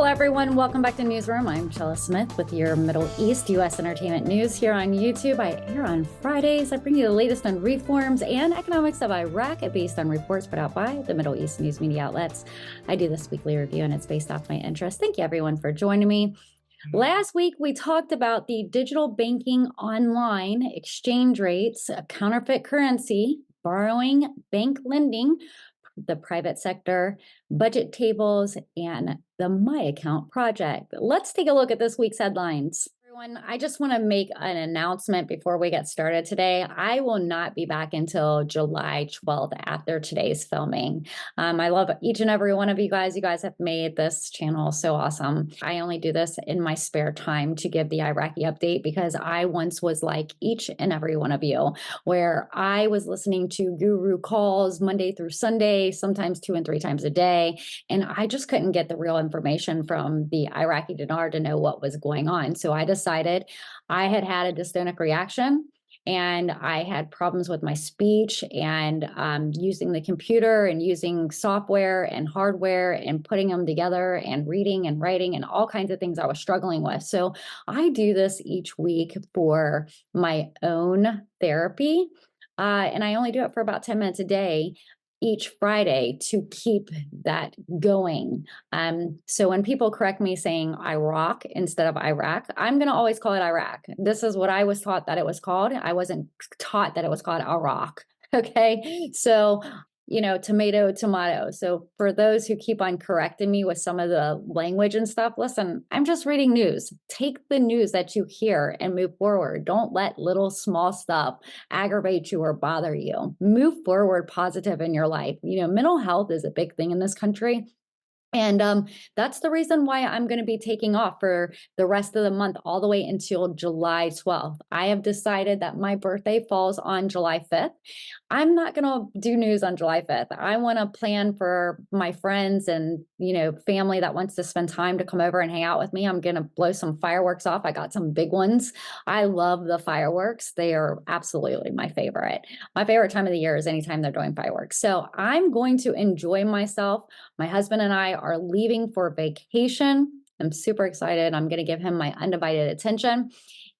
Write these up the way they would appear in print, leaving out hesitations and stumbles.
Hello, everyone. Welcome back to Newsroom. I'm Chella Smith with your Middle East U.S. entertainment news here on YouTube. I air on Fridays. I bring you the latest on reforms and economics of Iraq based on reports put out by the Middle East news media outlets. I do this weekly review, and it's based off my interest. Thank you, everyone, for joining me. Last week, we talked about the digital banking online exchange rates, counterfeit currency, borrowing, bank lending, the private sector, budget tables, and the My Account project. Let's take a look at this week's headlines. Everyone, I just want to make an announcement before we get started today. I will not be back until July 12th after today's filming. I love each and every one of you guys. You guys have made this channel so awesome. I only do this in my spare time to give the Iraqi update because I once was like each and every one of you, where I was listening to guru calls Monday through Sunday, sometimes 2 and 3 times a day, and I just couldn't get the real information from the Iraqi Dinar to know what was going on. So I decided I had a dystonic reaction and I had problems with my speech and using the computer and using software and hardware and putting them together and reading and writing and all kinds of things I was struggling with. So I do this each week for my own therapy. And I only do it for about 10 minutes a day each Friday to keep that going. So when people correct me saying Iraq instead of Iraq, I'm going to always call it Iraq. This is what I was taught that it was called. I wasn't taught that it was called Iraq. Okay. So, tomato, tomato. So for those who keep on correcting me with some of the language and stuff, listen, I'm just reading news. Take the news that you hear and move forward. Don't let little small stuff aggravate you or bother you. Move forward positive in your life. Mental health is a big thing in this country. And that's the reason why I'm going to be taking off for the rest of the month, all the way until July 12th. I have decided that my birthday falls on July 5th. I'm not going to do news on July 5th. I want to plan for my friends and, family that wants to spend time to come over and hang out with me. I'm going to blow some fireworks off. I got some big ones. I love the fireworks. They are absolutely my favorite. My favorite time of the year is anytime they're doing fireworks. So I'm going to enjoy myself. My husband and I are leaving for vacation. I'm super excited. I'm going to give him my undivided attention.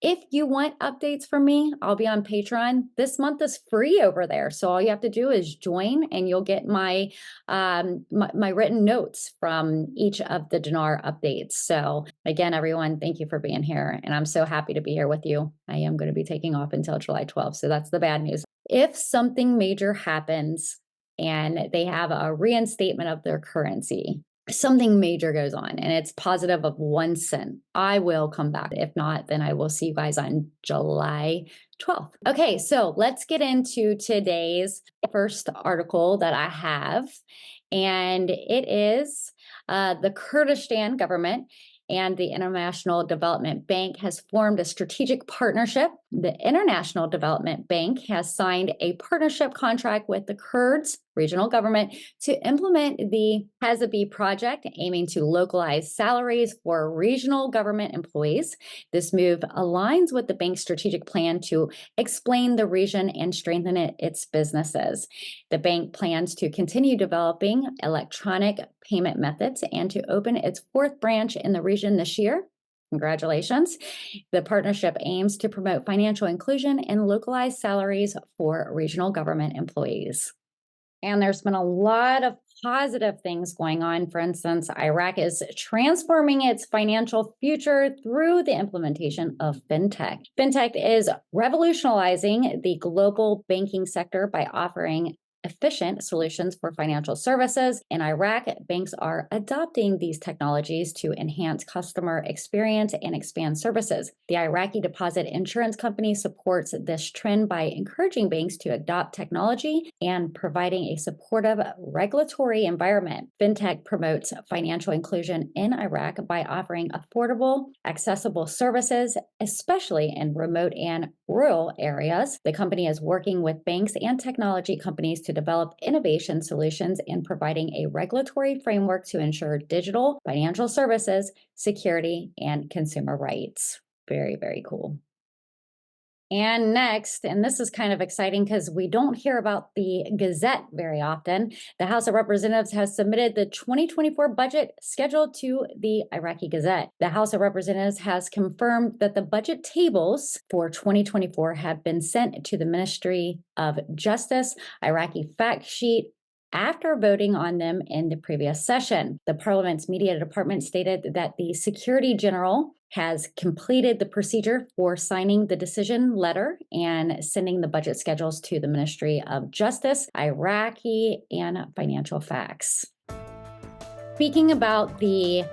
If you want updates from me, I'll be on Patreon. This month is free over there. So all you have to do is join and you'll get my my written notes from each of the Dinar updates. So again, everyone, thank you for being here. And I'm so happy to be here with you. I am going to be taking off until July 12th. So that's the bad news. If something major happens and they have a reinstatement of their currency, something major goes on and it's positive of 1 cent, I will come back. If not, then I will see you guys on July 12th. Okay, so let's get into today's first article that I have. And it is the Kurdistan government and the International Development Bank has formed a strategic partnership. The International Development Bank has signed a partnership contract with the Kurds regional government to implement the Hazabi project, aiming to localize salaries for regional government employees. This move aligns with the bank's strategic plan to explain the region and strengthen its businesses. The bank plans to continue developing electronic payment methods and to open its 4th branch in the region this year. Congratulations. The partnership aims to promote financial inclusion and localized salaries for regional government employees. And there's been a lot of positive things going on. For instance, Iraq is transforming its financial future through the implementation of Fintech. Fintech is revolutionizing the global banking sector by offering efficient solutions for financial services. In Iraq, banks are adopting these technologies to enhance customer experience and expand services. The Iraqi Deposit Insurance Company supports this trend by encouraging banks to adopt technology and providing a supportive regulatory environment. Fintech promotes financial inclusion in Iraq by offering affordable, accessible services, especially in remote and rural areas. The company is working with banks and technology companies to develop innovation solutions and providing a regulatory framework to ensure digital financial services, security, and consumer rights. Very, very cool. And next, and this is kind of exciting because we don't hear about the Gazette very often, the House of Representatives has submitted the 2024 budget schedule to the Iraqi Gazette. The House of Representatives has confirmed that the budget tables for 2024 have been sent to the Ministry of Justice, Iraqi fact sheet, after voting on them in the previous session. The Parliament's media department stated that the Secretary General has completed the procedure for signing the decision letter and sending the budget schedules to the Ministry of Justice, Iraqi, and Financial Facts. Speaking about the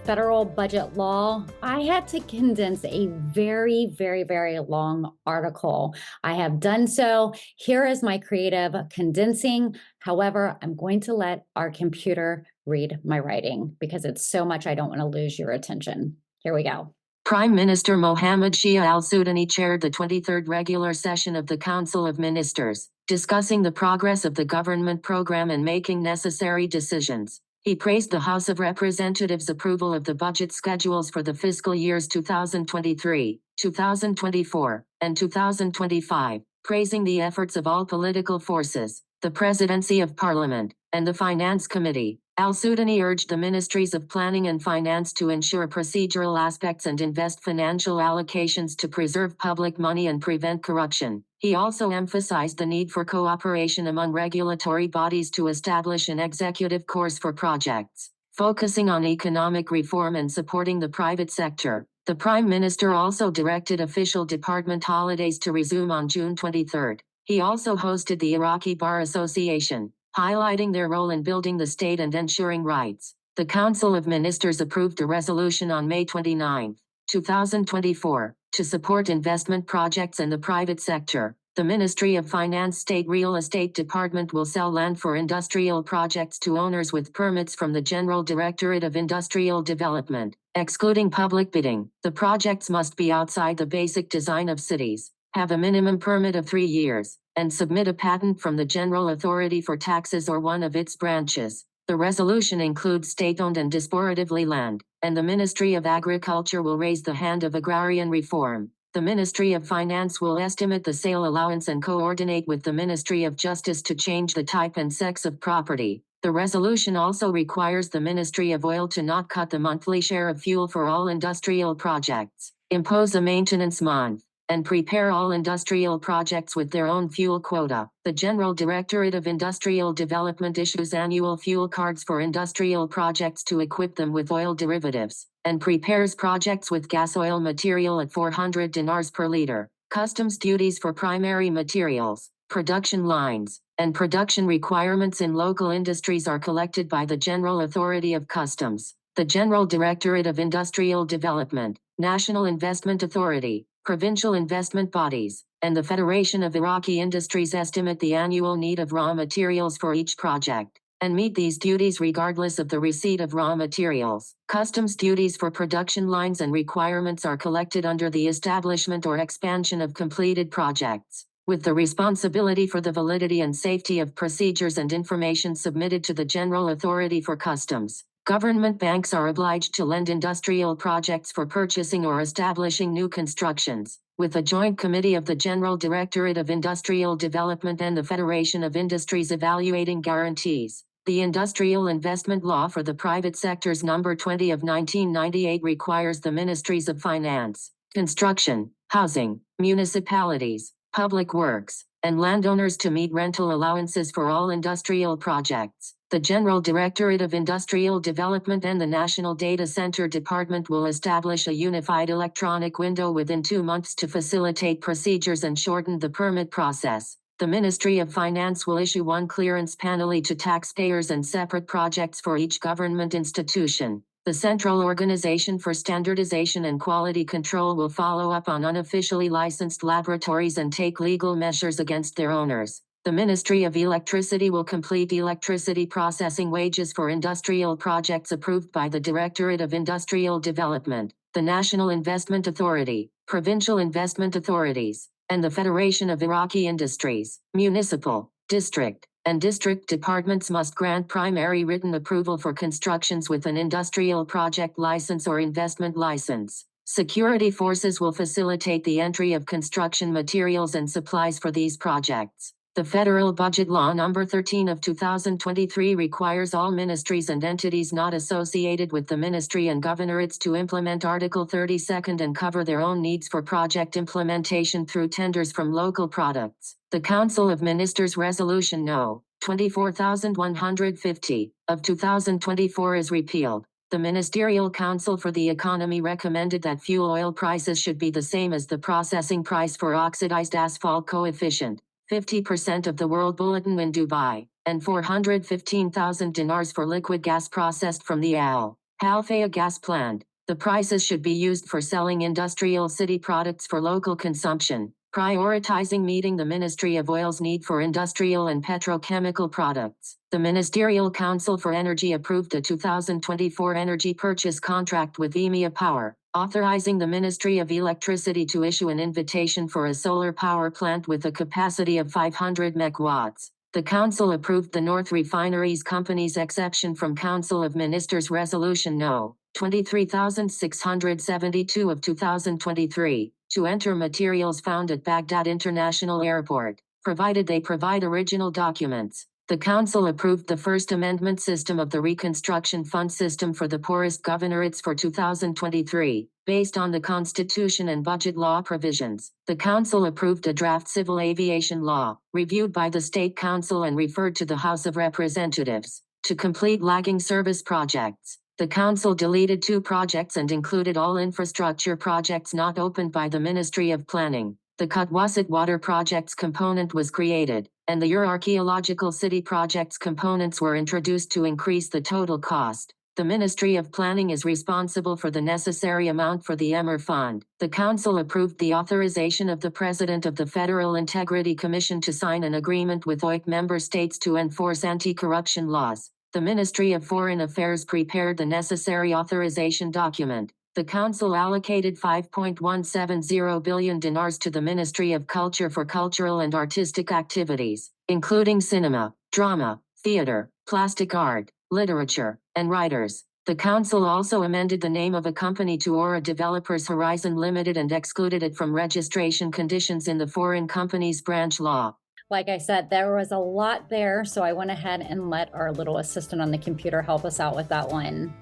federal budget law, I had to condense a very, very, very long article. I have done so. Here is my creative condensing. However, I'm going to let our computer read my writing because it's so much I don't want to lose your attention. Here we go. Prime Minister Mohammed Shia al-Sudani chaired the 23rd regular session of the Council of Ministers, discussing the progress of the government program and making necessary decisions. He praised the House of Representatives' approval of the budget schedules for the fiscal years 2023, 2024, and 2025, praising the efforts of all political forces, the Presidency of Parliament, and the Finance Committee. Al-Sudani urged the Ministries of Planning and Finance to ensure procedural aspects and invest financial allocations to preserve public money and prevent corruption. He also emphasized the need for cooperation among regulatory bodies to establish an executive course for projects, focusing on economic reform and supporting the private sector. The Prime Minister also directed official department holidays to resume on June 23rd. He also hosted the Iraqi Bar Association, highlighting their role in building the state and ensuring rights. The Council of Ministers approved a resolution on May 29, 2024, to support investment projects in the private sector. The Ministry of Finance State Real Estate Department will sell land for industrial projects to owners with permits from the General Directorate of Industrial Development, excluding public bidding. The projects must be outside the basic design of cities, have a minimum permit of 3 years, and submit a patent from the General Authority for Taxes or one of its branches. The resolution includes state-owned and disportively land, and the Ministry of Agriculture will raise the hand of agrarian reform. The Ministry of Finance will estimate the sale allowance and coordinate with the Ministry of Justice to change the type and sex of property. The resolution also requires the Ministry of Oil to not cut the monthly share of fuel for all industrial projects, impose a maintenance month, and prepare all industrial projects with their own fuel quota. The General Directorate of Industrial Development issues annual fuel cards for industrial projects to equip them with oil derivatives, and prepares projects with gas oil material at 400 dinars per liter. Customs duties for primary materials, production lines, and production requirements in local industries are collected by the General Authority of Customs, the General Directorate of Industrial Development, National Investment Authority, provincial investment bodies, and the Federation of Iraqi Industries estimate the annual need of raw materials for each project, and meet these duties regardless of the receipt of raw materials. Customs duties for production lines and requirements are collected under the establishment or expansion of completed projects, with the responsibility for the validity and safety of procedures and information submitted to the General Authority for Customs. Government banks are obliged to lend industrial projects for purchasing or establishing new constructions, with a joint committee of the General Directorate of Industrial Development and the Federation of Industries evaluating guarantees. The Industrial Investment Law for the Private Sector's Number 20 of 1998 requires the Ministries of Finance, Construction, Housing, Municipalities, Public Works, and landowners to meet rental allowances for all industrial projects. The General Directorate of Industrial Development and the National Data Center Department will establish a unified electronic window within 2 months to facilitate procedures and shorten the permit process. The Ministry of Finance will issue one clearance panel to taxpayers and separate projects for each government institution. The Central Organization for Standardization and Quality Control will follow up on unofficially licensed laboratories and take legal measures against their owners. The Ministry of Electricity will complete electricity processing wages for industrial projects approved by the Directorate of Industrial Development, the National Investment Authority, provincial investment authorities, and the Federation of Iraqi Industries. Municipal, district, and district departments must grant primary written approval for constructions with an industrial project license or investment license. Security forces will facilitate the entry of construction materials and supplies for these projects. The Federal Budget Law No. 13 of 2023 requires all ministries and entities not associated with the ministry and governorates to implement Article 32 and cover their own needs for project implementation through tenders from local products. The Council of Ministers Resolution No. 24150 of 2024 is repealed. The Ministerial Council for the Economy recommended that fuel oil prices should be the same as the processing price for oxidized asphalt coefficient, 50% of the World Bulletin in Dubai, and 415,000 dinars for liquid gas processed from the Al Halfaya gas plant. The prices should be used for selling industrial city products for local consumption, prioritizing meeting the Ministry of Oil's need for industrial and petrochemical products. The Ministerial Council for Energy approved a 2024 energy purchase contract with EMEA Power, authorizing the Ministry of Electricity to issue an invitation for a solar power plant with a capacity of 500 megawatts. The Council approved the North Refineries Company's exception from Council of Ministers Resolution No. 23672 of 2023 to enter materials found at Baghdad International Airport, provided they provide original documents. The Council approved the First Amendment system of the Reconstruction Fund system for the poorest governorates for 2023, based on the Constitution and budget law provisions. The Council approved a draft civil aviation law, reviewed by the State Council and referred to the House of Representatives, to complete lagging service projects. The Council deleted 2 projects and included all infrastructure projects not opened by the Ministry of Planning. The Kutwasit Water Projects component was created, and the Archaeological City Projects components were introduced to increase the total cost. The Ministry of Planning is responsible for the necessary amount for the Emir Fund. The Council approved the authorization of the President of the Federal Integrity Commission to sign an agreement with OIC member states to enforce anti-corruption laws. The Ministry of Foreign Affairs prepared the necessary authorization document. The Council allocated 5.170 billion dinars to the Ministry of Culture for cultural and artistic activities, including cinema, drama, theater, plastic art, literature, and writers. The Council also amended the name of a company to Aura Developers Horizon Limited and excluded it from registration conditions in the Foreign Companies Branch Law. Like I said, there was a lot there, so I went ahead and let our little assistant on the computer help us out with that one.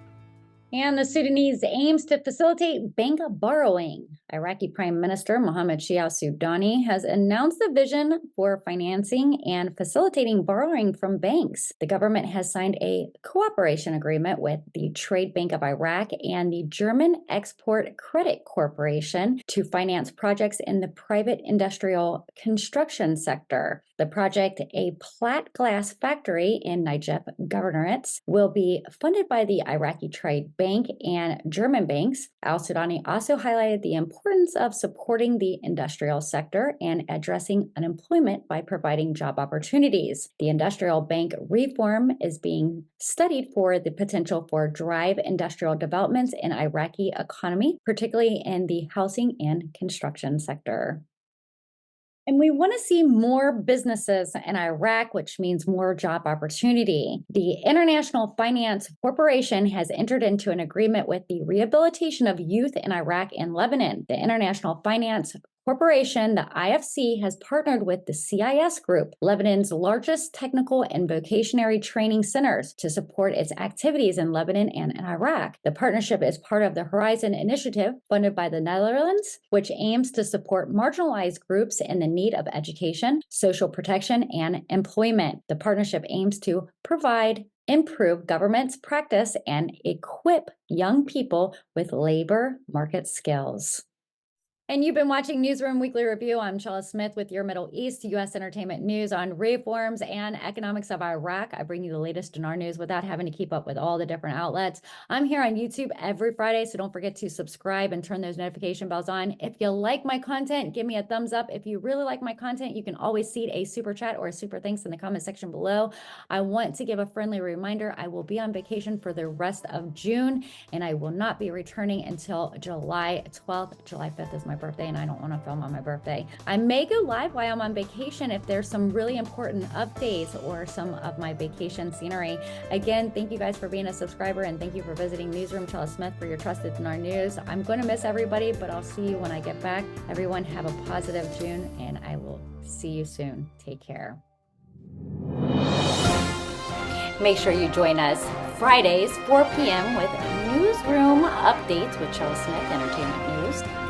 And the Sudanese aims to facilitate bank borrowing. Iraqi Prime Minister Mohammed Shia Sudani has announced the vision for financing and facilitating borrowing from banks. The government has signed a cooperation agreement with the Trade Bank of Iraq and the German Export Credit Corporation to finance projects in the private industrial construction sector. The project, a Platt glass factory in Najaf Governorates, will be funded by the Iraqi Trade Bank and German banks. Al-Sudani also highlighted the importance of supporting the industrial sector and addressing unemployment by providing job opportunities. The industrial bank reform is being studied for the potential for drive industrial developments in Iraqi economy, particularly in the housing and construction sector. And we want to see more businesses in Iraq, which means more job opportunity. The International Finance Corporation has entered into an agreement with the rehabilitation of youth in Iraq and Lebanon. The International Finance Corporation, the IFC, has partnered with the CIS Group, Lebanon's largest technical and vocational training centers, to support its activities in Lebanon and in Iraq. The partnership is part of the Horizon Initiative, funded by the Netherlands, which aims to support marginalized groups in the need of education, social protection, and employment. The partnership aims to provide, improve government's practice, and equip young people with labor market skills. And you've been watching Newsroom Weekly Review. I'm Chella Smith with your Middle East U.S. entertainment news on reforms and economics of Iraq. I bring you the latest Dinar news without having to keep up with all the different outlets. I'm here on YouTube every Friday, so don't forget to subscribe and turn those notification bells on. If you like my content, give me a thumbs up. If you really like my content, you can always seed a super chat or a super thanks in the comment section below. I want to give a friendly reminder, I will be on vacation for the rest of June, and I will not be returning until July 12th. July 5th is my birthday and I don't want to film on my birthday. I may go live while I'm on vacation if there's some really important updates or some of my vacation scenery. Again, thank you guys for being a subscriber, and thank you for visiting Newsroom Chella Smith for your trusted Dinar News. I'm going to miss everybody, but I'll see you when I get back. Everyone have a positive June, and I will see you soon. Take care. Make sure you join us Fridays, 4 p.m. with Newsroom Updates with Chella Smith Entertainment News.